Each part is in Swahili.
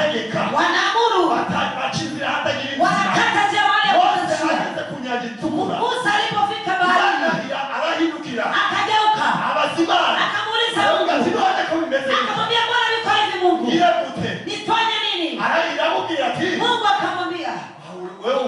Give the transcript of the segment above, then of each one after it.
barategeka wanaamuru bachizira hatagira wakakata jamani akaanza kunyagitukura Musa alipofika baharini arahindukira akageuka abazimana akamuuliza Mungu akamwambia Bwana niko hivi Mungu nifanye nini arayiramubwira ati Mungu akamwambia wewe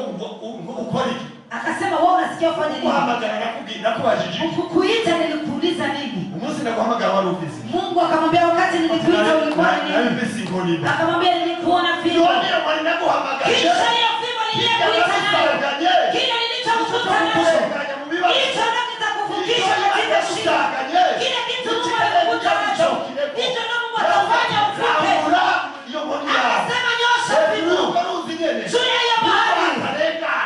ukora iki akasema wewe unasikia ufanye nini kuhamagara nakubajije kukuita nilikuuliza nini umunsi naguhamagara wari ufise Mungu akamwambia wakati nilikuita ulikuwa nini akamwambia nilikuona fimbo kisha hiyo fimbo nilikuita nayo kile nilichokukuta nacho hicho ndio kitakuvukisha katika shida kile kitu Mungu alikukuta nacho hicho ndio Mungu atafanya uvuke akasema nyosha fimbo juu ya hiyo bahari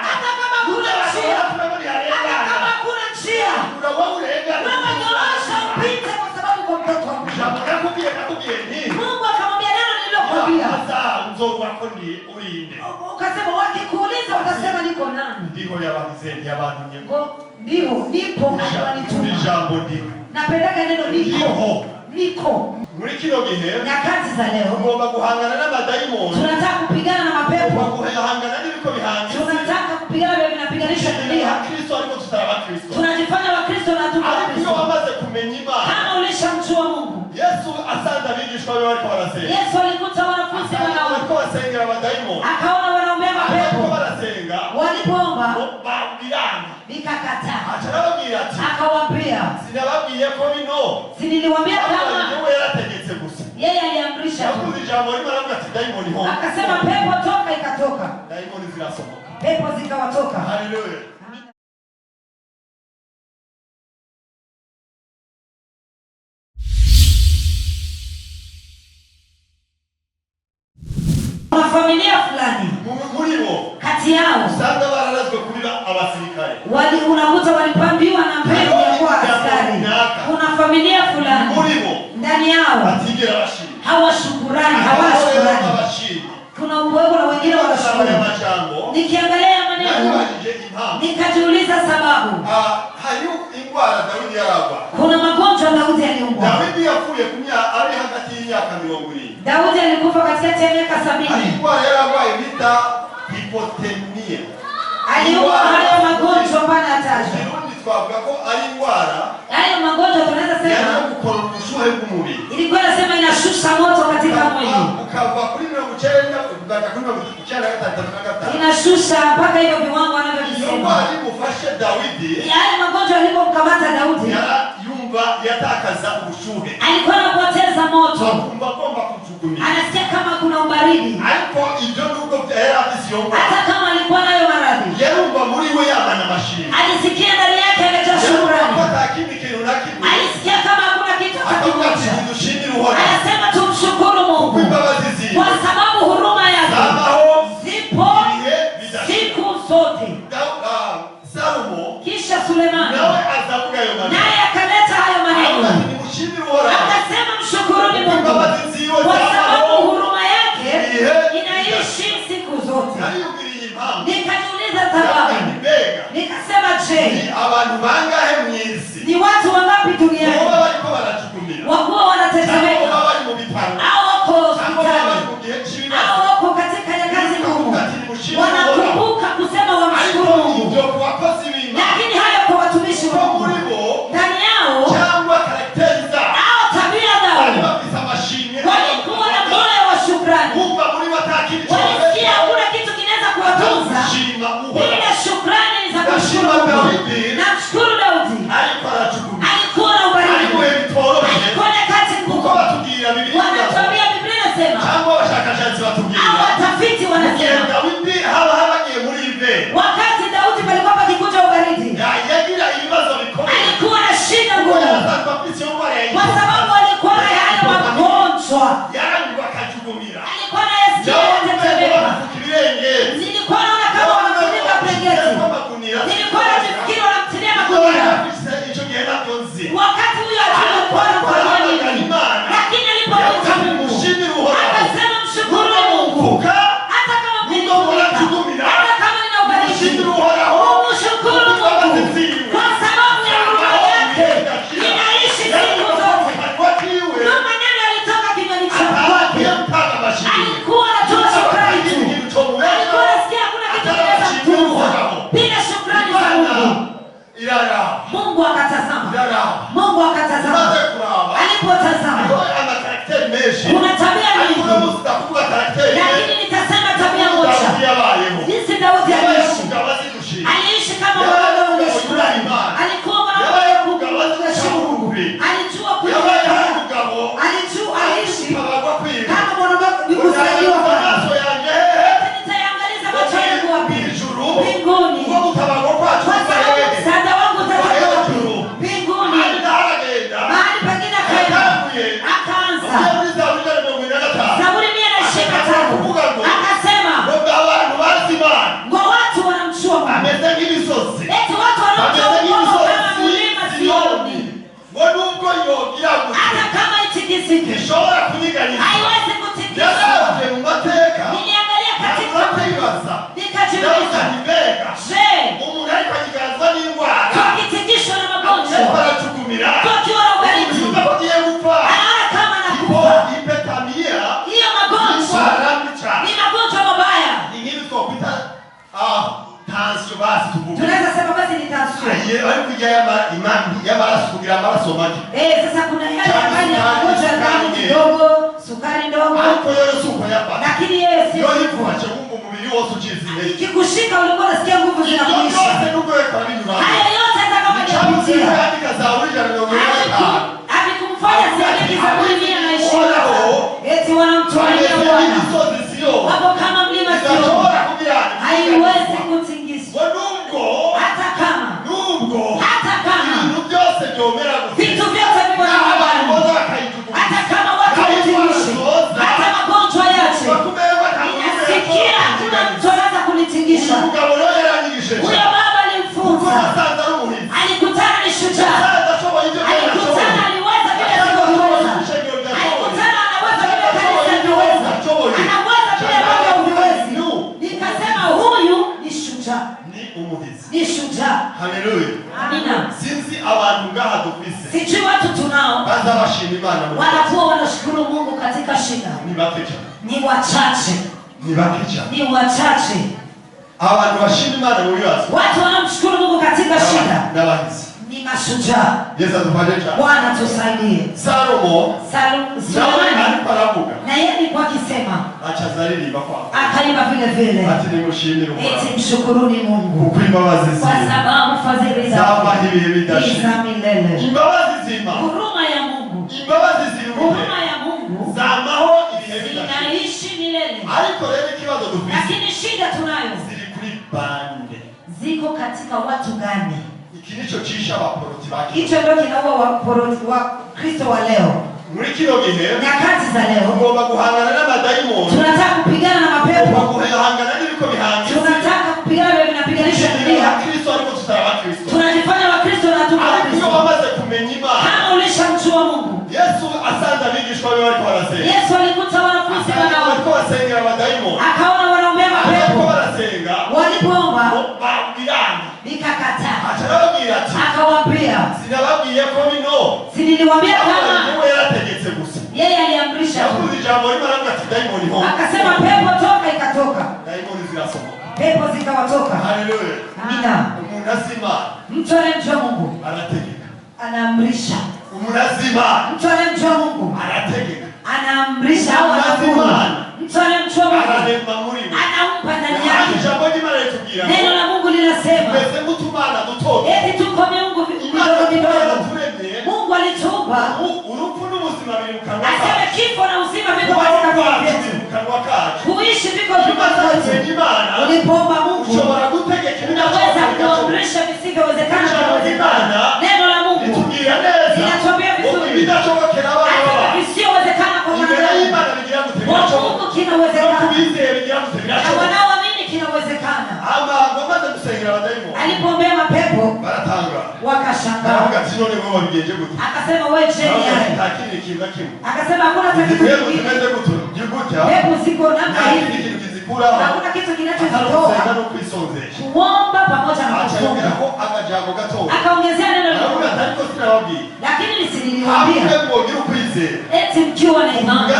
hata kama kuna njia hata kama kuna njia wewe nyosha upite kwa sababu kwa mtoto wa Mungu Mungu akamwambia neno nililokuambia ukasema wakikuuliza utasema niko nani ndio nipo napendaga neno niko muri kino gihe nyakati za leo ugomba guhangana n'amadayimoni tunataka kupigana na mapepo guhangana n'ibiko bihangana tunataka kupigana na vinapiganisha dunia Kristo ariko tutaraba Kristo tunajifanya wa Kristo na tuko Kristo wamaze kumenya Imana kama ulishamjua Mungu Yesu asanga abigishwa be bariko barasenga Yesu alikuta wanafunzi bariko basengera abadayimoni akaona wanaombea mapepo barasenga walipoomba babirana nikakataa atarababwira ati akawaambia sinababwiye ko bino siniliwaambia kama yarategetse gusa yeye aliamrisha akasema pepo toka ikatoka daimoni zinasomoka pepo zikawatoka haleluya kuna familia fulani muribo kati yao usanga bararazwe kubiba abasirikare unakuta walipambiwa na mbegu ya kuwa askari kuna familia fulani muribo ndani yao batigera bashiri hawashukurani kuna uwepo na wengine wanashukuru nikiangalia maneno nikajiuliza sababu kuna magonjwa Daudi aliumwa Daudi alikufa katikati ya miaka 70 aliumwa hayo magonjwa pana ataje hayo magonjwa tunaweza sema ilikuwa inasema inashusha moto katika mwili inashusha mpaka hivyo viwango anavyosema hayo magonjwa alipomkamata Daudi alikuwa anapoteza moto anasikia kama kuna ubaridi hata kama alikuwa nayo maradhi alisikia ndani yake amejaa shukrani alisikia kama hakuna kitu kimoja anasema tumshukuru Mungu kwa sababu huruma yake zipo siku zote kisha Sulemani naye akaleta hayo maneno akasema mshukuruni Mungu kwa sababu huruma yake inaishi siku zote nikajiuliza sababu nikasema je ni watu wangapi duniani wakuwa wanatetemeka au wako hospitali au wako katika nyakati ngumu wanakumbuka kusema wamshukuru Mungu lakini hayo kwa watumishi wa Mungu ndani yao au tabia zao walikuwa na moyo wa shukrani walisikia hakuna kitu kinaweza kuwatunza bila shukrani za kushukuru Mungu na mshukuru Daudi alikuwa na ubaridi alikuwa nyakati ngumu wanatuambia Biblia inasema au watafiti wanasema wakati Daudi palikuwa pakikuja ubaridi alikuwa na shida ngumu kwa sababu alikuwa na yale magonjwa alikuwa na yasikia gihe bari kujya y'amaraso kugira amaraso make. Sasa kuna yale ambayo yanakuja damu kidogo, sukari ndogo. Ariko yeye suko yapa. Lakini yeye si yeye kuacha Mungu mubiri wose uchizi. Ikikushika ulikuwa unasikia nguvu zinakuisha. Haya yote hata kama hajapitia. Havikumfanya siamini Zaburi 120. Eti wanamtumainia Bwana. Wapo kama mlima Sioni. Haiwezi kutingizwa. Hata kama vitu vyote viko na Bwana. Hata kama watu watingizwe. Hata magonjwa yache. Nasikia kuna mtu anaweza kunitingisha. Huyo baba alimfunza. Alikutana ni shujaa. Alikutana aliweza vile sikuweza. Alikutana anaweza vile kanisa liweza. Anaweza vile baba uviwezi. Nikasema huyu ni shujaa. Ni shujaa. Haleluya. Amina. Sinzi abantu ngaha dufise. Sijui watu tunao. Baza bashima Imana. Wanakuwa wanashukuru Mungu katika shida. Ni bakecha. Ni wachache. Ni bakecha. Ni wachache. Abantu bashima Imana mu bibazo. Watu wanamshukuru Mungu katika shida. N'abahizi. Ni mashujaa. Yesu atufaje. Bwana tusaidie. Salomo. Na yeye alikuwa akisema. Achazalili bakwa. Akaimba vile vile. Ati nimushimire Bwana. Eti mshukuruni Mungu. Kukwimbabazi zima. Kwa sababu fadhili zake. Zaba hivi bidashira. Za milele. Imbabazi zima. Huruma ya Mungu. Imbabazi zima. Huruma ya Mungu. Zamaho ibihe bidashira. Inaishi milele. Ariko rero ikibazo dufise. Lakini shida tunayo. Ziri kuri bande. Ziko katika watu gani? Iki nico cisha abaporoti baki. Hicho ndio kinaua waporoti wa Kristo wa leo. Muri kino gihe nyakati za leo tugomba guhangana n'abadayimoni. Tunataka kupigana na mapepo. Guhangana n'ibiko bihangiza. Tunataka kupigana na vinapiganisha dunia. Kristo ariko tutaba Kristo. Tunajifanya wa Kristo na tuko wa Kristo. Wamaze kumenya Imana. Kama ulishamjua Mungu. Yesu asanze abigishwa be bariko barasenga. Yesu alikuta wanafunzi bariko basengera abadayimoni. Akaona wanaombea mapepo. Barasenga. Walipoomba babwirana. Nikakataa. Atarabwira ati. Akawaambia. Sinababwiye ko bino. Siniliwaambia kama. Yeye aliamrisha. Akasema pepo toka, ikatoka. Pepo zikawatoka. Haleluya. Amina. Mtu anayemjua Mungu anaamrisha. Mtu anayemjua Mungu anaamrisha au anafanya. Mtu anayemjua Mungu anampa ndani yake. Neno la Mungu linasema eti tuko miungu midogo. Mungu alituumba. Asema kifo na uzima viko katika vinywa vyetu. Kuishi viko vinywa vyetu. Ulipoomba Mungu unaweza kuamrisha visivyowezekana kwa uzima. Neno la Mungu linatuambia vizuri. Hata visivyowezekana kwa mwanadamu. Kwa Mungu kinawezekana. Na wanaoamini kinawezekana. Alipoombea mapepo wakashangaa. Akasema wewe cheni yake. Akasema hakuna kitu kingine. Pepo ziko namna hivi. Hakuna kitu kinachozitoa. Kuomba pamoja na kufunga. Akaongezea neno la Mungu. Lakini nisiniliwaambia. Eti mkiwa na imani.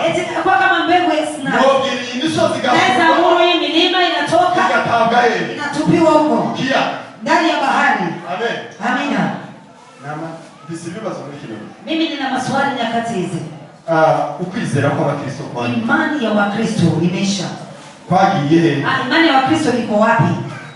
Eti kwa kama mbegu ya sina. Naweza amuru hii milima inatoka. Inatupiwa huko. Ndani ya bahari. Amen. Amina. Mimi nina maswali nyakati hizi. Ukwizera kwa Wakristo kwa imani ya Wakristo imeisha. Kwagiye. Imani ya Wakristo iko wapi?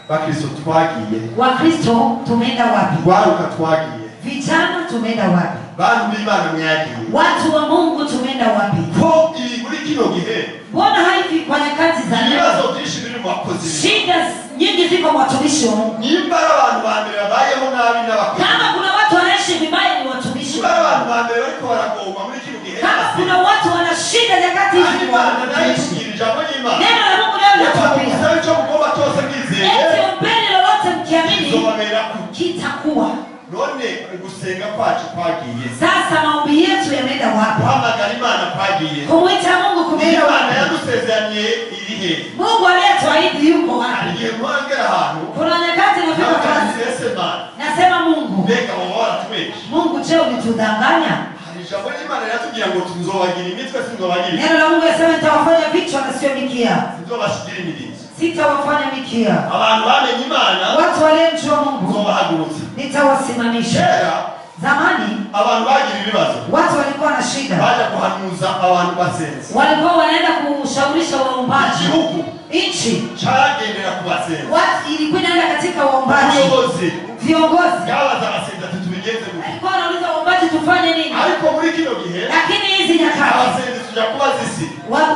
Wakristo twagiye. Wakristo tumeenda wapi? Waruka twagiye. Vijana tumeenda wapi? Bantu b'Imana mwagiye. Watu wa Mungu tumeenda wapi? Ko ili muri kino gihe. Mbona hivi kwa nyakati za leo? Ibibazo byinshi biri mu bakozi. Shida nyingi ziko kwa watumishi wa Mungu. Nimba abantu bambere babayeho nabi n'abakozi. Kama kuna watu wanaishi vibaya ni watumishi. Nimba abantu bambere bariko baragoma muri kino gihe. Kama kuna watu wana shida nyakati hizi ni watumishi. Neno la Mungu leo linatuambia. Eti ombeni lolote mkiamini kitakuwa. None gusenga kwacu kwagiye. Sasa maombi yetu yanaenda wapi? Guhamagara Imana kwagiye. Kumwita Mungu kumeenda wapi? Imana yadusezeranye irihe? Mungu aliyetuahidi yuko wapi? Aliye mwangera ahantu. Kuna nyakati nafika kazi. Nasema Mungu. Mbega wabara tumeje. Mungu je, ulitudanganya? Ijambo l'Imana yatubwira ngo tuzobagira imitwe sinzobagira. Neno la Mungu yasema nitawafanya vichwa na sio mikia. Sinzobashigira imirinzi. sitawafanya mikia. abantu bamenye Imana Watu waliomjua Mungu nzobahagurutsa. nitawasimamisha. Zamani abantu bagira ibibazo, watu walikuwa na shida, baje kuhanuza abantu basenze. walikuwa wanaenda kushaurisha waombaji. Igihugu Nchi cyagendera ku basenze, watu ilikuwa inaenda katika waombaji. Viongozi yabaza abasenze ati tubigenze gute, walikuwa wanauliza waombaji tufanye nini. ariko muri kino gihe Lakini hizi nyakati abasenze tujya kubaza isi,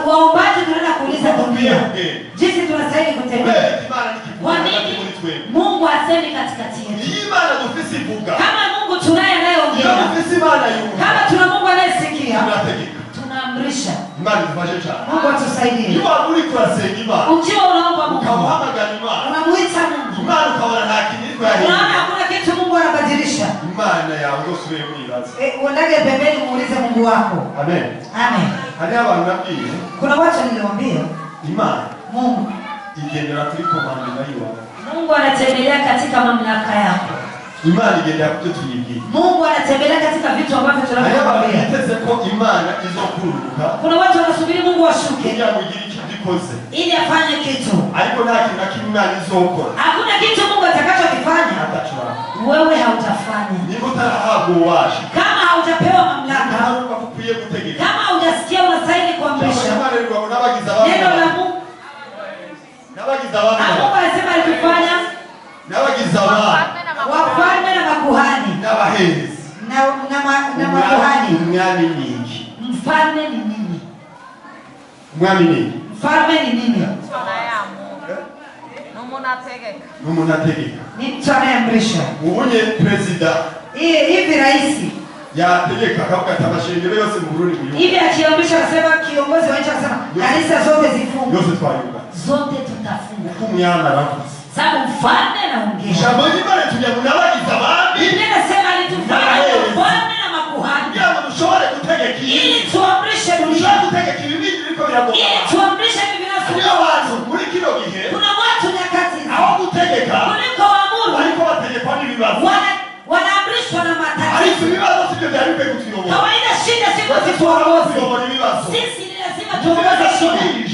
waombaji tunaenda kuuliza dunia kugenda jinsi tunastahili kutembea. Imana Kwa nikikuza nini muri twe, Mungu asemi katikati yetu? iyi Imana dufise ivuga, Kama Mungu tunaye iyo anayeongea, dufise Imana yumva, kama tuna Mungu anayesikia, tunategeka. tunaamrisha. Imana idufashe cyane. Mungu atusaidie. Iyo waburi kurasenga Imana, Ukiwa unaomba Mungu, ukamuhamagara Imana, unamuita Mungu, Imana ukabona nta kintu iri unaona kuyahinda, hakuna kitu Mungu anabadilisha, Imana yawe rwose ube mwibaza. uendage pembeni muulize Mungu wako. Amen. Amen. Hariho abantu nabwiye Kuna watu niliwaambia Imana Mungu, igendera kuri komandema yiwawe. Mungu anatembelea katika mamlaka yako. Imana igendera kubyo tuyibwiye. Mungu anatembelea katika vitu ambavyo Hariho abantu tunavyoambia. biteze ko Imana izokururuka Kuna watu wanasubiri Mungu ashuke kugira ngo igire icyo ikoze, ili afanye kitu. ariko nta kintu na kimwe Imana izokora Hakuna kitu Mungu atakachokifanya atacura. wewe hautafanya. Niba utarahabwa ububasha, Kama haujapewa mamlaka, ntabwo ukwiye gutegeka. kama haujasikia unastahili kuamrisha. Imana rero n'abagize Neno la abantu, Mungu, n'abagize na abantu, Mungu alisema alikufanya n'abagize abantu, wafalme na makuhani n'abaherezi. na makuhani. Umwami ni iki? Mfalme ni nini? Umwami ni iki? Mfalme ni nini? N'umuntu ategeka. Ni mtu anayeamrisha. Ubunye perezida Hivi raisi yategeka akavuga ati amashengero yose mu Burundi muyumve, hivi akiamrisha, akasema kiongozi wa nchi akasema kanisa zote zifungwe, yose twayumva zote tutafunga, uko umwami aravuze. sababu mfalme anaongea. Ijambo ry'Imana tugira ngo n'abagize abandi Biblia inasema alitufanya wafalme na makuhani kugira ngo dushobore gutegeka iyi, ili tuamrishe dunia, dushobore gutegeka ibibindi biriko biragomba. ili tuamrishe hivi Hariho vinasumbua abantu watu. muri kino gihe Kuna watu nyakati hizi aho gutegeka kuliko waamuru ariko bategekwa n'ibibazo, wanaamrishwa na ariko matatizo. ibibazo sibyo byari bikwiye kutuyobora. Kawaida shida siku Twese zituongoze tuyobora ibibazo, sisi, ni lazima tuongoze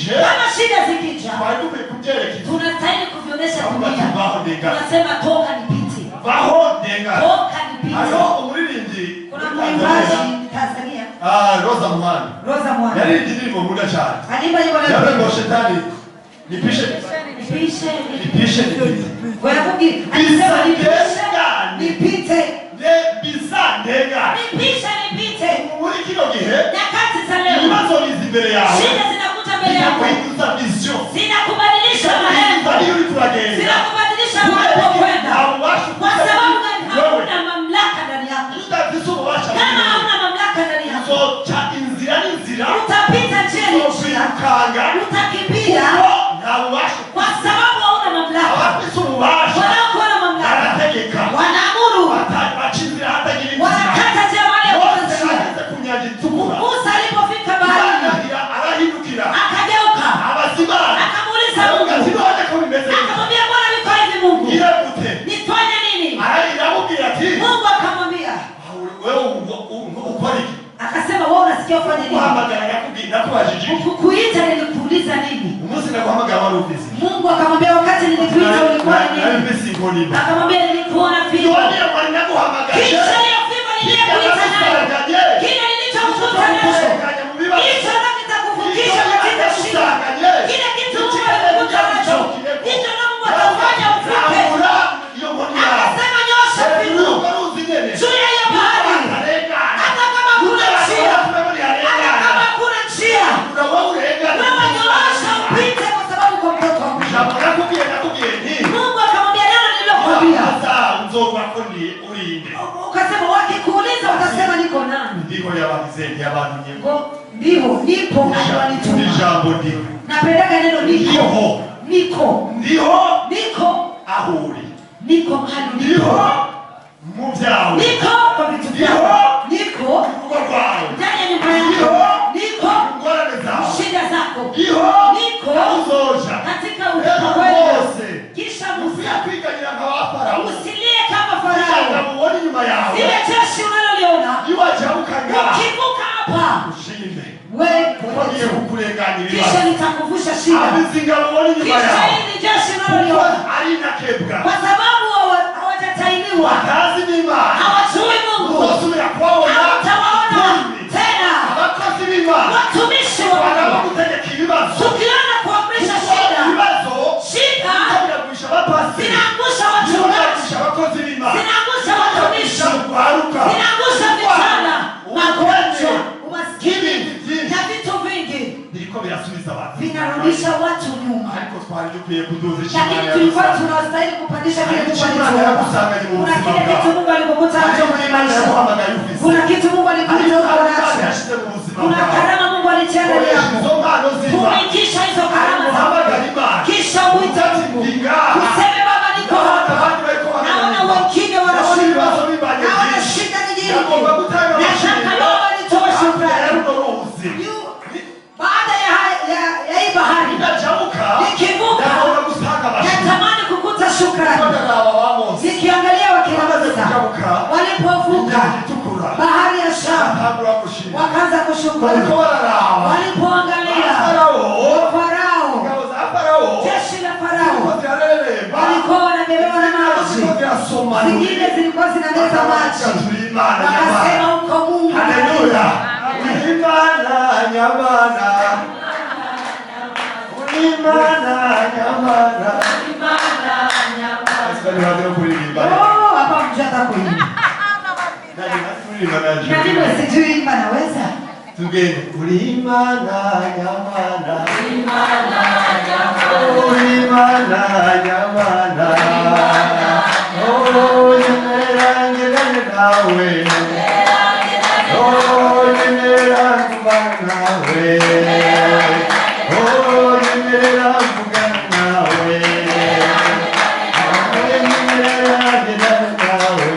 shida. Kama shida zikija, twari dukwiye kubyerekeza. tunastahili kuvionyesha Avuga ati dunia, vaho ndengana, tunasema toka nipite, vaho ndengana. toka nipite. Hariho umuririmbyi Kuna muri mwimbaji Tanzania, Tanzania, Roza Muhanda, Roza Mwana, yaririmbye indirimbo nkunda cyane, alimba nyimbo yavuze ngo na shetani nipishe nipishe nipishe nipite kwa kugi, alisema nipishe nipite, bisandengana. nipishe nipite. Muri kino gihe Nyakati za leo ibibazo biza imbere yawe, shida zinakuta mbele yako, bikakuhinduza vision, zinakubadilisha malengo, bikakubadilisha iyo uri kuragenda, zinakubadilisha unapokwenda. ububasha Kwa sababu gani? wewe Hakuna mamlaka ndani yako. udafise ububasha Kama hauna mamlaka ndani yako, uzoca inzira n'inzira, utapita njia ni njia, uzokwirukanga utakimbia kuko nta bubasha. kwa sababu hauna mamlaka. Abafise ububasha Wanaokuwa na mamlaka barategeka, wanaamuru, baca inzira hatagira inzira. wanakata njia wale Mose wananchi. ageze ku nyanja itukura, Musa alipofika baharini arahindukira akageuka, abazimana akamuuliza aravuga ati Mungu, none ko bimeze gute? akamwambia Bwana, niko hivi Mungu, Ngira gute? nifanye nini? Aramubwira ati Mungu akamwambia, wewe ukora iki? akasema wewe unasikia ufanye nini? Guhamagara nakubajije iki? Kukuita nilikuuliza nini? Umunsi naguhamagara wari ubizi, Mungu akamwambia wakati nilikuita ulikuwa ni nari nini? mbisi inkonima, Akamwambia nilikuona fimbo. none wari naguhamagaje, Kisha hiyo fimbo niliyokuita nayo, kile nilichokukuta nacho, hicho ndio kitakuvukisha katika shida. Kile kitu Mungu alikukuta nacho, hicho ndio Mungu atafanya uvuke. Akasema nyosha fimbo juu ya hiyo bahari, hata kama kuna njia, hata kama kuna njia, wewe nyoosha upite, kwa sababu kwa mtoto wa Mungu. Mungu akamwambia neno nililokuambia. Ukasema wakikuuliza utasema niko nani? Ndio, nipo aliwanituma. Napendaga neno niko. Niko. Niko. Niko mahali niko. Niko kwa vitu vyako. Niko ndani ya nyumba yako. Niko shida zako. Niko katika ulimwengu. Kisha Musa, usilie kama Farao. Zile jeshi unaloliona ukivuka hapa, wewe ngiye kukurenganya ibibazo, kisha nitakuvusha shida, abizingaro ubona inyuma kisha yawe hili jeshi unaloliona, ari nakebwa, kwa sababu hawajatainiwa, batazi n'Imana, hawajui Mungu, uzosubira kubabona hawatawaona tena. abakozi b'Imana, Watumishi wa bagomba Mungu, gutegeka ibibazo, tukiona kuamrisha shida, ibibazo shida biragurisha abapasiteri, zinaangusha wachungaji, abakozi b'Imana, zinaangusha watumishi, urwaruka, zinaangusha vijana, magonjwa, n'ibindi umaskini byinshi na vitu vingi biriko birasubiza abantu, vinarudisha watu nyuma. ariko twari dukwiye kuduza Lakini Imana tulikuwa yadusanze. tunastahili kupandisha kile Mungu Imana alituomba. yakusanganye mu Kuna buzima kile kitu bwawe, Mungu alikukuta nacho kwenye maisha. yaguhamagaye ufise, Kuna kitu Mungu alikuita uko nacho. yashyize mu buzima Kuna bwawe, karama Mungu alitia ndani koresha yako. izo mpano z'Imana, Tumikisha hizo karama za uhamagara Mungu. Imana, Kisha uite Mungu. utatibwira, Useme Baba niko hapa. Naona wengine wanashinda. Naona shida ni nyingi. Nataka Baba nitoe shukrani. Baada ya hii bahari nikivuka, natamani kukuta shukrani. Nikiangalia wakina Musa walipovuka bahari ya Shamu, wakaanza kushukuru. Walipoangalia Farao, jeshi la Farao walikuwa wanabebewa na maji, zingine zilikuwa zinameza maji, wakasema uko Mungu. Haleluya! Ulimana nyamana, ulimana nyamana. Oh, hapa mjata kuimba. Na mimi sijui imba, naweza. Tugende. Ulimana nyamana, ulimana nyamana, oh nimerangirana nawe, oh nimerangumana nawe, oh nimerangumana nawe, oh nimerangirana nawe.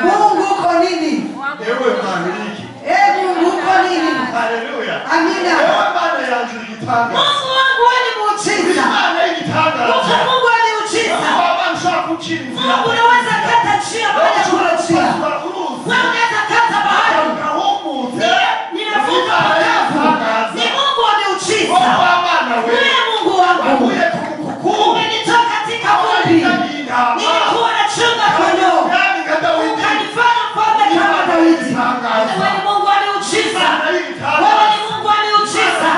Mungu uko nini? Mungu uko nini? Amina. Mungu wangu ni muujiza. Mungu ni muujiza. Mungu anaweza kata njia moja kwa njia. Wewe unaweza kata bahari. Ninavuka makavu. Ni Mungu ni muujiza. Wewe Mungu wangu. Umenitoa katika vumbi. Nilikuwa nachunga kondoo. Ukanifanya mfalme kama Daudi. Wewe ni Mungu ni muujiza. Wewe ni Mungu ni muujiza.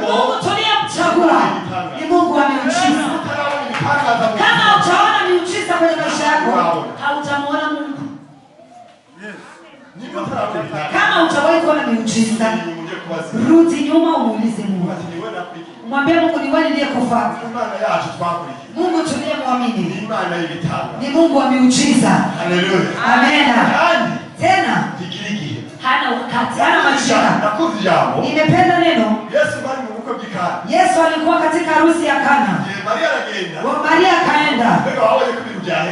Mungu tuliyemchagua ni Mungu ni muujiza. Kama utaona miujiza kwenye maisha yako, hautamuona Mungu. Kama utawahi kuona miujiza, rudi nyuma umuulize Mungu. Mwambie Mungu, ni wewe niliyekufa. Mungu tuliyemwamini ni Mungu wa miujiza. Haleluya. Amena. Tena hana wakati, hana majira. Nimependa neno. Yesu alikuwa katika harusi ya Kana. Maria akaenda.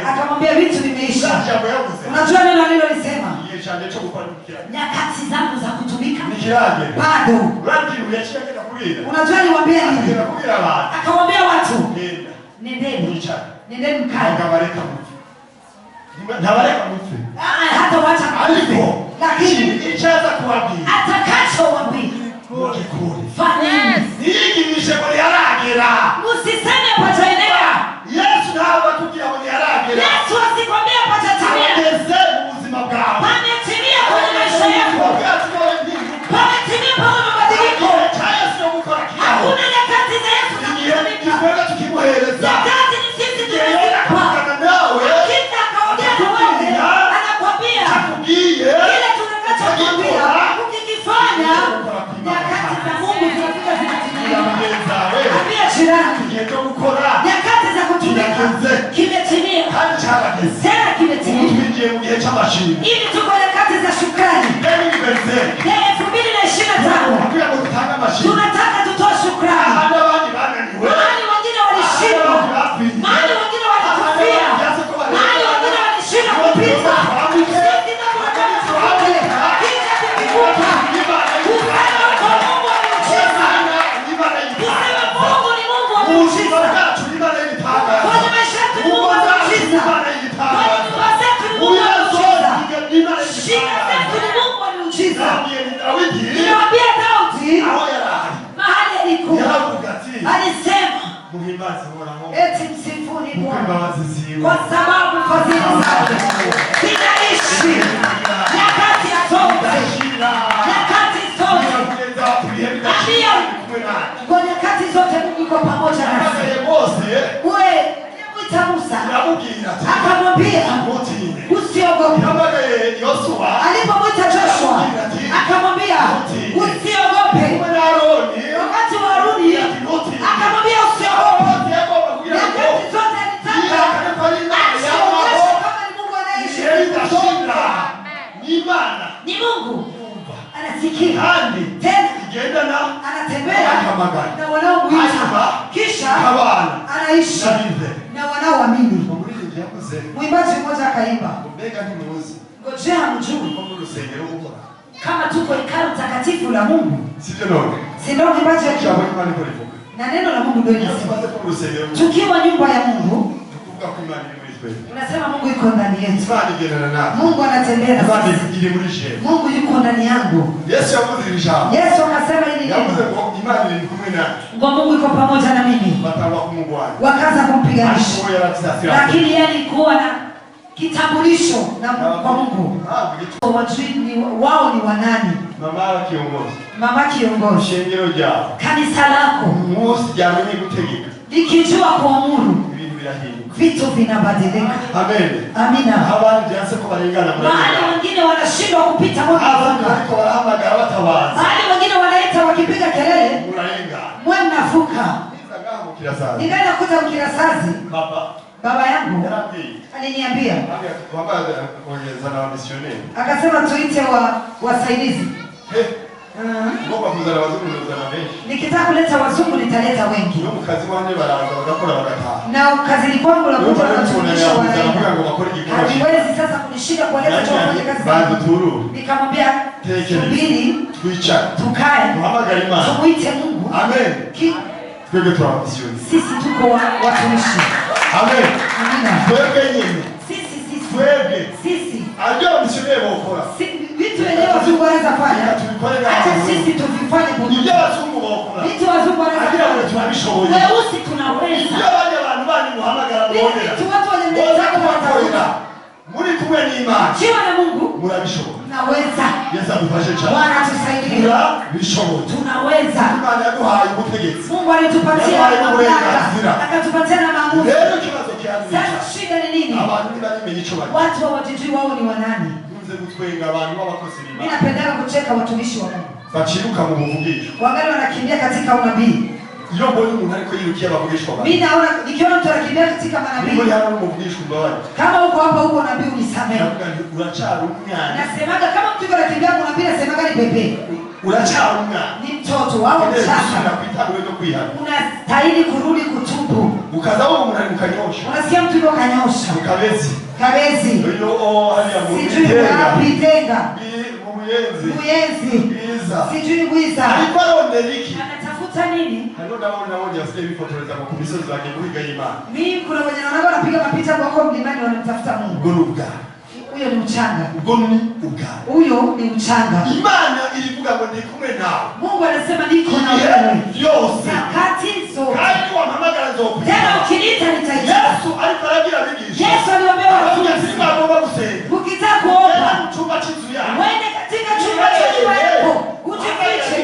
Akamwambia vitu vimeisha. Unajua neno alilolisema? Nyakati zangu za kutumika bado. Unajua niwaambia nini? Akamwambia watu, nendeni. Nendeni mkae. Hata wacha kufe. Lakini atakachowaambia fanyeni. Usiseme pataenea. Yesu asikwambia patatimia. Pametimia kwenye maisha yako. Pametimia kwa mabadiliko. Hakuna nyakati za Yesu kutumika. Nyakati ni sisi tumezikwa. Hakika akaongea na wewe. Anakwambia kile tunakachokwambia ukikifanya, nyakati za Mungu zinafika zinatimia. Ambia jirani, nyakati za kutumika kimetimia. Tena kimetimia. Ili tuko nyakati za shukrani. Ya 2025 tunataka tutoe shukrani. Mahali wengine eti msifuni Bwana kwa sababu fadhili zake zinaishi nyakati zote, nyakati zote. Kwa nyakati zote Mungu yuko pamoja nasi. Wewe mwita Musa akamwambia usiogope. Alipomwita Joshua akamwambia usiogope. Wakati wa Haruni akamwambia usiogope. Nyakati zote alitaka asionyeshe kama ni Mungu anaishi. Ni Mungu anasikia tena anatembea na wanaomuita, kisha anaishi na wanaoamini. Mwimbaji mmoja akaimba, ngojea mjui kama tuko hekalu takatifu la Mungu. Si ndio mwimbaji akiimba? Na neno la Mungu ndio linasema tukiwa nyumba ya Mungu, unasema Mungu yuko ndani yetu. Mungu anatembea na sisi. Mungu yuko ndani yangu. Yesu akasema hili neno. Ngo Mungu yuko pamoja na mimi. Wakaanza kumpiganisha. Lakini yeye alikuwa na kitambulisho na kwa Mungu. Wao ni wanani? Mama kiongozi. Kanisa lako. Likijua kuamuru, vitu vinabadilika. Amen. Amina. Mahali wengine wanashindwa kupita Mungu. Mahali wengine wanaita wakipiga kelele, mwe mnafuka. Nikaenda kuta Mkirasazi. Baba yangu aliniambia, akasema tuite wasaidizi. Nikitaka kuleta wazungu nitaleta wengi. Na kazini kwangu la kuja watumishi wanaenda. Hadiwezi sasa kunishinda kueleza kwa kazi. Nikamwambia subiri tukae tumuite Mungu. Amen. Sisi tuko watumishi. Amen. Amina. Sisi. Ajua msiwe bokora. Vitu wenyewe wazungu wanaweza fanya. Acha sisi tuvifanye kwa Mungu. Vitu wazungu wanaweza fanya. Weusi tunaweza. Vitu watu wanaweza kufanya. Muri kumwe n'Imana. Chiwa na Mungu. Murabishobora. Tunaweza. Yesu adufashe cyane. Bwana tusaidie. Murabishobora. Tunaweza. Imana yaduhaye ubutegetsi. Mungu alitupatia mamlaka. Akatupatia na maamuzi. Leo kibazo kiasi. Sasa shida ni nini? Abantu ntibamenye ico bari. Watu hawajui wao ni wanani. Nze gutwenga abantu b'abakozi b'Imana. Mimi napenda kucheka watumishi wa Mungu. Bachiruka mu buvugisho. Wangali wanakimbia katika unabii. Iyo mbona umuntu ariko yirukiye abavugishwa baba. Mimi naona nikiona mtu anakimbia katika manabii. Mbona hano muvugishwa baba? Kama uko hapa uko nabii unisamehe. Urachara umwana. Nasemaga kama mtu yuko anakimbia nabii nasemaga ni bebe. Urachara umwana. Ni mtoto wao mchanga. Unastahili kurudi kutubu. Ukaza wao umuntu ukanyosha. Unasikia mtu yuko kanyosha. Kabezi. Ndio hali ya Mungu. Tenga. Muyenzi. Sijui Bwiza. Alikuwa rondeliki. Anatafuta nini? Naona yasikia vifotoreza kwa kumisozi zake kuiga imani. Mimi kuna wenye wanaona wanapiga mapicha kwa mlimani wanamtafuta Mungu. Goluga. Huyo ni mchanga. Goni uga. Huyo ni mchanga. Imani ilivuga ngo ndi kumwe nawe. Mungu anasema niko na wewe. Yose. Nyakati zote. Kandi wampamagara nzokuja. Tena ukiniita nitaita. Yesu alitaragira bigisha. Yesu aliwaambia watu lazima bomba kusenga. Ukitaka kuomba chumba chizu yako. Wende katika chumba chizu yako. Ujifiche.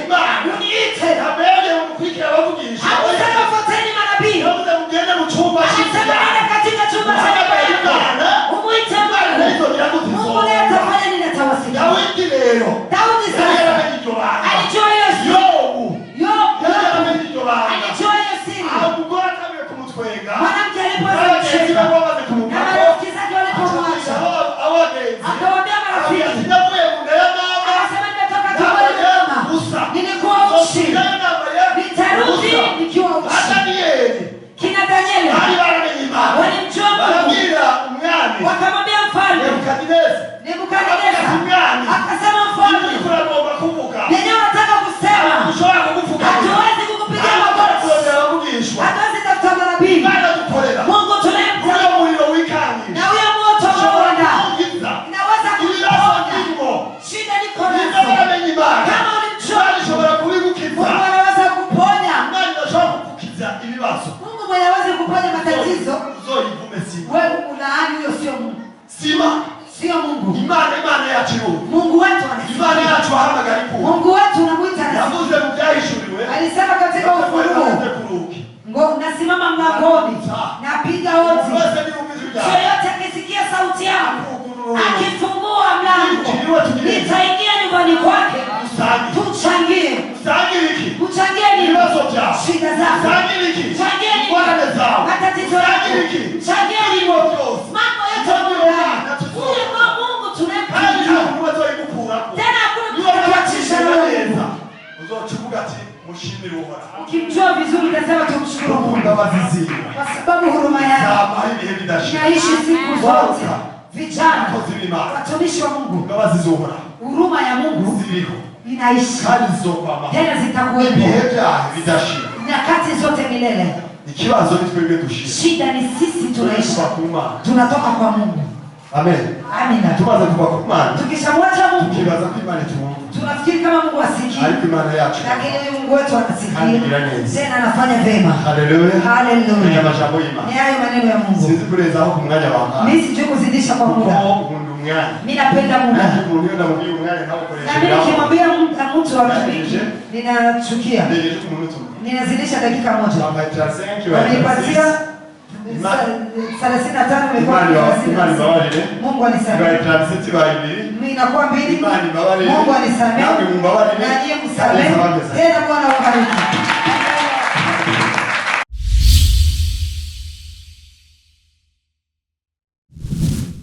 Uniite. Abele umupike abavugisha. Hakusema foteni manabii. Ndio mgenda mu chumba chizu yako. Anasema katika chumba chako. Umuite Mungu. Mungu leo atafanya nini atawasikia. Daudi leo. Daudi sasa. Alijua hiyo siri. Yobu. Alijua hiyo siri. Amugora kabla kumutwenga. Mwanamke alipoacha. Na marafiki zake walipomwacha. Akawaambia marafiki. Akasema nimetoka tumboni mama. Nilikuwa uchi. Nitarudi nikiwa uchi. Kina Danieli. Walimjua Mungu. Wakamwambia mfalme. Nebukadneza. Akasema mfalme. Yenyewe wanataka kusema. Hatuwezi kukupigia magoti. Hatuwezi tafuta manabii. Mungu tunayemtaka. kwenye matatizo, wewe ulaani huyo sio Mungu. Sio Mungu. Imana yacu. Mungu wetu anasema. Imana yacu ahamagara. Mungu wetu unamuita nani? Yavuze mu byahishuriwe. Alisema katika Ufunuo. Nasimama mlangoni, napiga hodi. Yeyote akisikia sauti yangu, akifungua mlango, nitaingia nyumbani kwake. Tuchangie. Kuchangia nini? Shida zako. Changia nini? Matatizo yako. Changia nini? Mambo yote Mungu. Ule kwa Mungu tunayemjua. Tena hakuna mtu anatuachisha na Mungu. Ukimjua vizuri utasema tumshukuru Mungu kwa sababu huruma yake inaishi siku zote. Vijana, watumishi wa Mungu, huruma ya Mungu inaishi tena, zitakuwepo nyakati zote milele. Shida ni sisi tunaishi, tunatoka kwa Mungu. Amen. Amina. Tukishamwacha Mungu tunafikiri kama Mungu asikii, lakini Mungu wetu anasikia, tena anafanya vema. Haleluya. Haleluya. Ni hayo maneno ya Mungu. Mimi sijui kuzidisha kwa muda. Mimi napenda muda. Na mimi nikimwambia mtu atumiki, ninachukia. Ninazidisha dakika moja. Wamenipatia 35 imekuwa 30. Mungu anisamehe. Mimi nakuwa 2. Mungu anisamehe. Na yeye msamehe.